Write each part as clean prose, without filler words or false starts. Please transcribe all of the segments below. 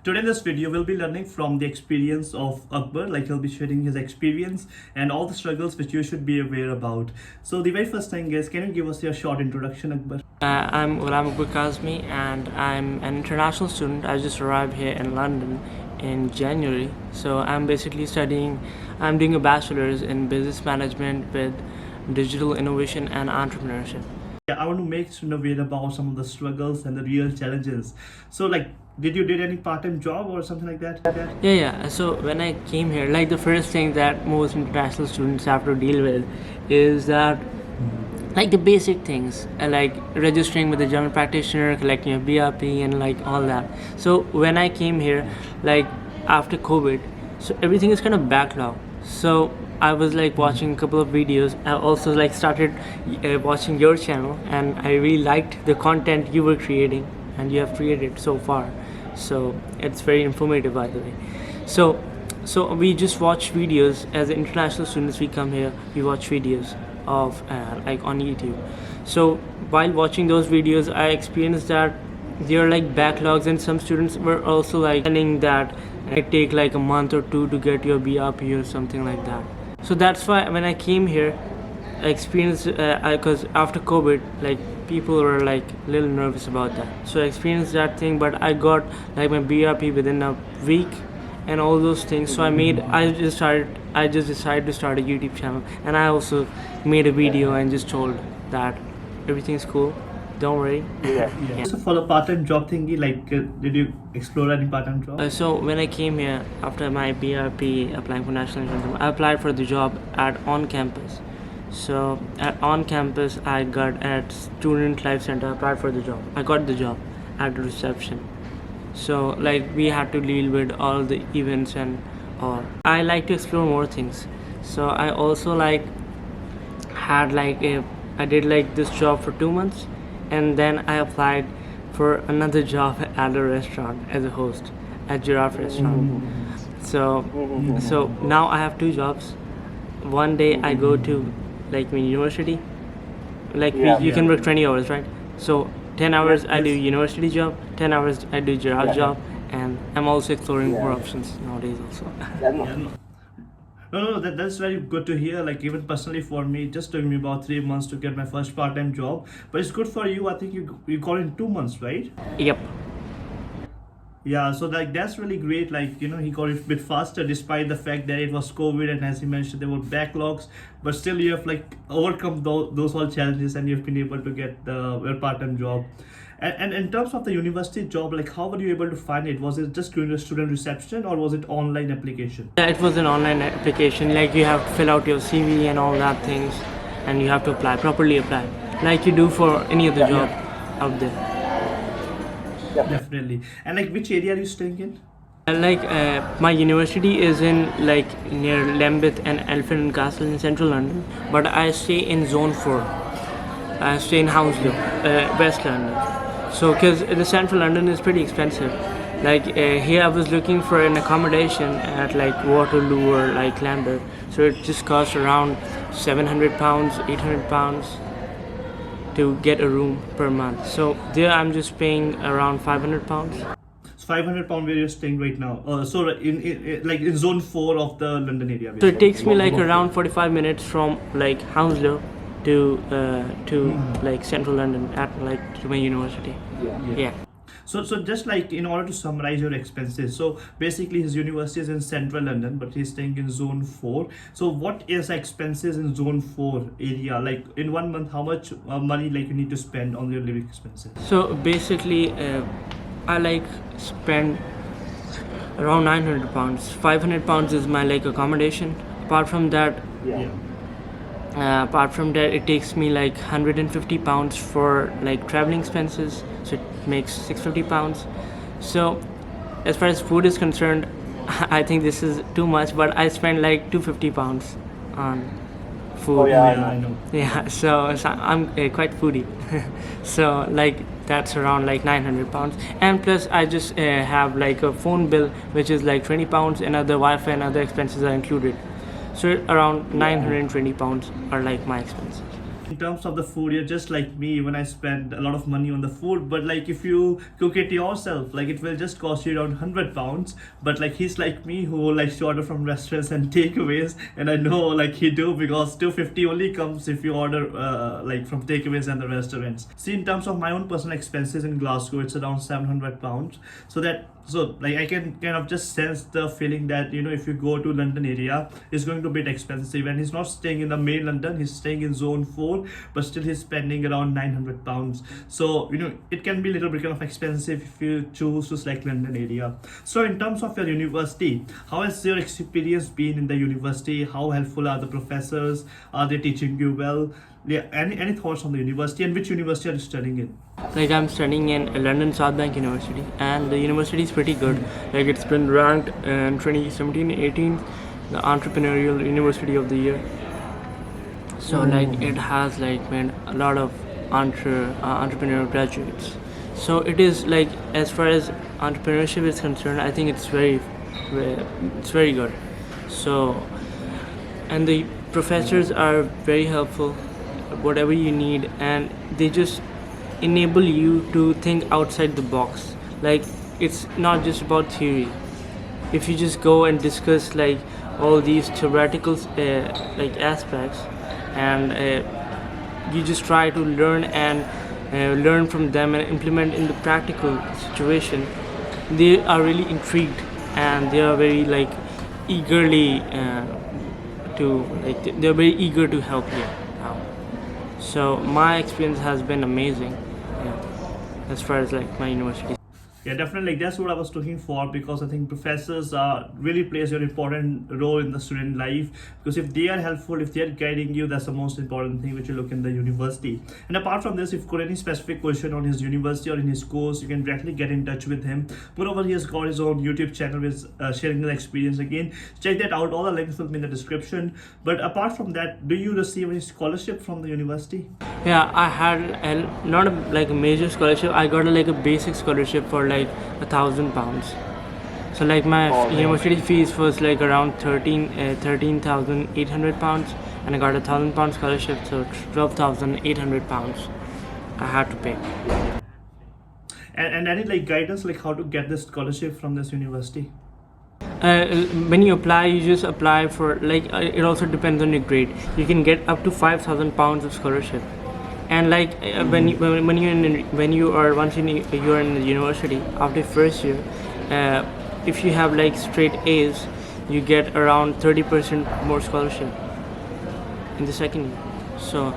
Today in this video, we'll be learning from the experience of Akbar, like he'll be sharing his experience and all the struggles which you should be aware about. So the very first thing is, can you give us your short introduction, Akbar? I'm Akbar Kazmi and I'm an international student. I just arrived here in London in January. So I'm basically I'm doing a bachelor's in business management with digital innovation and entrepreneurship. Yeah, I want to make students aware about some of the struggles and the real challenges. So like, did you did any part-time job or something like that? Yeah. So when I came here, like the first thing that most international students have to deal with is that like the basic things like registering with the general practitioner, collecting your BRP and like all that. So when I came here, like after COVID, so everything is kind of backlog. So I was like watching a couple of videos. I also like started watching your channel, and I really liked the content you were creating and you have created so far. So it's very informative, by the way. So we just watch videos as international students. We come here, we watch videos of like on YouTube. So while watching those videos, I experienced that there are like backlogs, and some students were also like saying that it take like a month or two to get your BRP or something like that. So that's why when I came here, I experienced because after COVID, like people were like a little nervous about that. So I experienced that thing, but I got like my BRP within a week and all those things. So I just decided to start a YouTube channel, and I also made a video and just told that everything's cool, don't worry. Yeah. So for the part-time job thingy, like did you explore any part-time job? So when I came here after my BRP applying for national income, I applied for the job at on campus. So at on campus, I got at Student Life Center. I applied for the job. I got the job at the reception. So like we had to deal with all the events and all. I like to explore more things. So I also like had like I did like this job for 2 months, and then I applied for another job at a restaurant as a host at Giraffe Restaurant. So now I have 2 jobs. One day I go to like my university, like you can work 20 hours, right? So 10 hours I do university job, 10 hours I do Giraffe job, and I'm also exploring more options nowadays also. No, that's very good to hear. Like even personally for me, it just took me about 3 months to get my first part-time job. But it's good for you. I think you got it in 2 months, right? Yep. Yeah, so like that's really great. Like he got it a bit faster despite the fact that it was COVID, and as he mentioned, there were backlogs. But still, you have like overcome those all challenges, and you've been able to get your part-time job. And in terms of the university job, like how were you able to find it? Was it just during the student reception, or was it online application? Yeah, it was an online application. Like you have to fill out your CV and all that things, and you have to properly apply, like you do for any other job out there. Definitely. And like which area are you staying in? Like my university is in like near Lambeth and Elephant and Castle in central London, but I stay in Zone 4. I stay in Hounslow, West London. So because the central London is pretty expensive. Like here I was looking for an accommodation at like Waterloo or like Lambeth, so it just costs around £700, £800 to get a room per month. So there I'm just paying around £500. It's £500 where you're staying right now. So in like in zone 4 of the London area. So it takes me like around 45 minutes from like Hounslow to like central London at like to my university. Yeah. So just like in order to summarize your expenses, so basically his university is in central London, but he's staying in zone 4. So what is expenses in zone 4 area? Like in 1 month, how much money like you need to spend on your living expenses? So basically I like spend around £900. £500 is my like accommodation. Apart from that, it takes me like £150 for like traveling expenses, so it makes £650. So as far as food is concerned, I think this is too much, but I spend like £250 on food. I know. Yeah, so I'm quite foodie. So like that's around like £900, and plus I just have like a phone bill which is like £20, and other Wi-Fi and other expenses are included. So around £920 are like my expenses. In terms of the food, you're just like me when I spend a lot of money on the food, but like if you cook it yourself, like it will just cost you around £100. But like he's like me who likes to order from restaurants and takeaways, and I know like he do, because 250 only comes if you order like from takeaways and the restaurants. See, in terms of my own personal expenses in Glasgow, it's around £700. So like I can kind of just sense the feeling that, you know, if you go to London area, it's going to be expensive, and he's not staying in the main London, he's staying in zone 4, but still he's spending around £900. So, you know, it can be a little bit kind of expensive if you choose to select London area. So in terms of your university, how has your experience been in the university? How helpful are the professors? Are they teaching you well? Yeah, any thoughts on the university, and which university are you studying in? Like I'm studying in London Southbank University, and the university is pretty good. Like it's been ranked in 2017-18 the entrepreneurial university of the year. So like it has like made a lot of entrepreneurial graduates. So it is like, as far as entrepreneurship is concerned, I think it's very good. So, and the professors are very helpful, whatever you need, and they just enable you to think outside the box. Like it's not just about theory. If you just go and discuss like all these theoretical like aspects, and you just try to learn and learn from them and implement in the practical situation, they are really intrigued, and they are very like eagerly they're very eager to help you out. So my experience has been amazing, as far as like my university. Yeah, definitely. Like, that's what I was looking for, because I think professors really plays an important role in the student life, because if they are helpful, if they are guiding you, that's the most important thing which you look in the university. And apart from this, if you've got any specific question on his university or in his course, you can directly get in touch with him. Moreover, he has got his own YouTube channel with sharing the experience. Again, check that out. All the links will be in the description. But apart from that, do you receive any scholarship from the university? Yeah, I had not like a major scholarship. I got like a basic scholarship for like £1,000. So like my university fees was like around 13,800 pounds, and I got £1,000 scholarship, so £12,800 I had to pay. And any like guidance like how to get this scholarship from this university? When you apply, you just apply for like it also depends on your grade. You can get up to £5,000 of scholarship, and like when you're in the university after first year, if you have like straight A's, you get around 30% more scholarship in the second year. So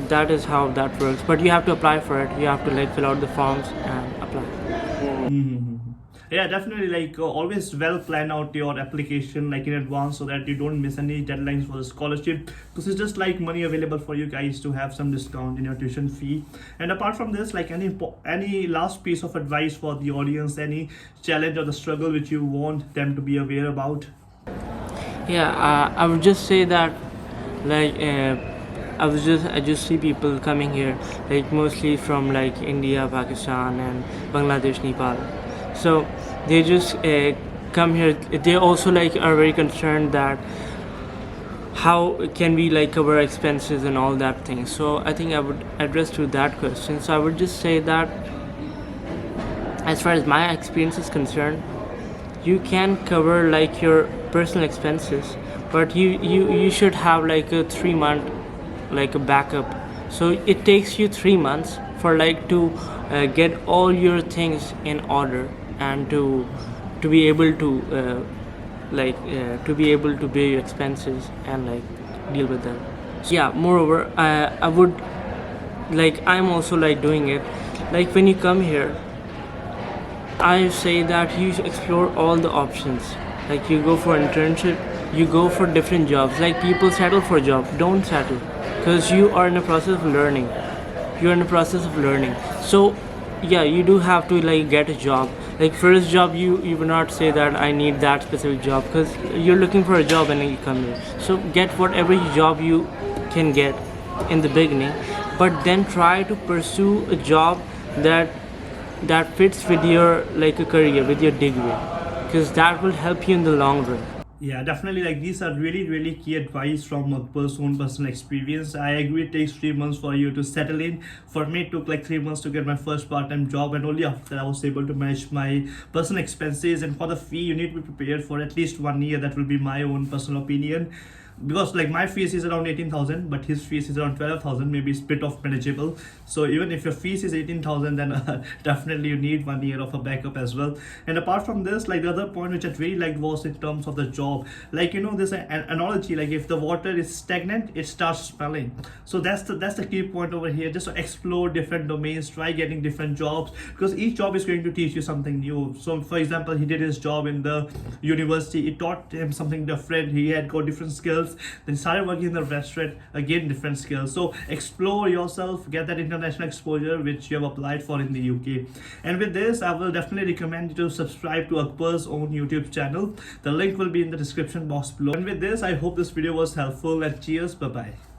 that is how that works. But you have to apply for it. You have to like fill out the forms and apply. Yeah, definitely. Like always well plan out your application like in advance, so that you don't miss any deadlines for the scholarship, because it's just like money available for you guys to have some discount in your tuition fee. And apart from this, like any last piece of advice for the audience, any challenge or the struggle which you want them to be aware about? Yeah, I would just say that like I just see people coming here like mostly from like India, Pakistan and Bangladesh, Nepal. So they just come here. They also like are very concerned that how can we like cover expenses and all that thing. So I think I would address to that question. So I would just say that as far as my experience is concerned, you can cover like your personal expenses, but you should have like a 3-month like a backup. So it takes you 3 months for like to get all your things in order, and to be able to to be able to pay your expenses and like deal with them. So, yeah, moreover, I would like I'm also like doing it. Like when you come here, I say that you should explore all the options. Like you go for internship, you go for different jobs. Like people settle for a job, don't settle, because you are in the process of learning. You're in the process of learning. So yeah, you do have to like get a job. Like first job, you will not say that I need that specific job, because you're looking for a job and then you come here. So get whatever job you can get in the beginning, but then try to pursue a job that fits with your like a career, with your degree, because that will help you in the long run. Yeah, definitely. Like these are really key advice from Akbar's own personal experience. I agree. It takes 3 months for you to settle in. For me, it took like 3 months to get my first part-time job, and only after I was able to manage my personal expenses. And for the fee, you need to be prepared for at least 1 year. That will be my own personal opinion, because like my fees is around 18,000, but his fees is around 12,000. Maybe it's a bit of manageable. So even if your fees is 18,000, then definitely you need 1 year of a backup as well. And apart from this, like the other point which I really liked was in terms of the job. Like there's an analogy, like if the water is stagnant, it starts smelling. So that's the key point over here. Just to explore different domains, try getting different jobs, because each job is going to teach you something new. So for example, he did his job in the university, it taught him something different. He had got different skills. Then started working in the restaurant, again different skills. So explore yourself, get that international exposure which you have applied for in the UK. And with this, I will definitely recommend you to subscribe to Akbar's own YouTube channel. The link will be in the description box below. And with this, I hope this video was helpful, and cheers, bye bye.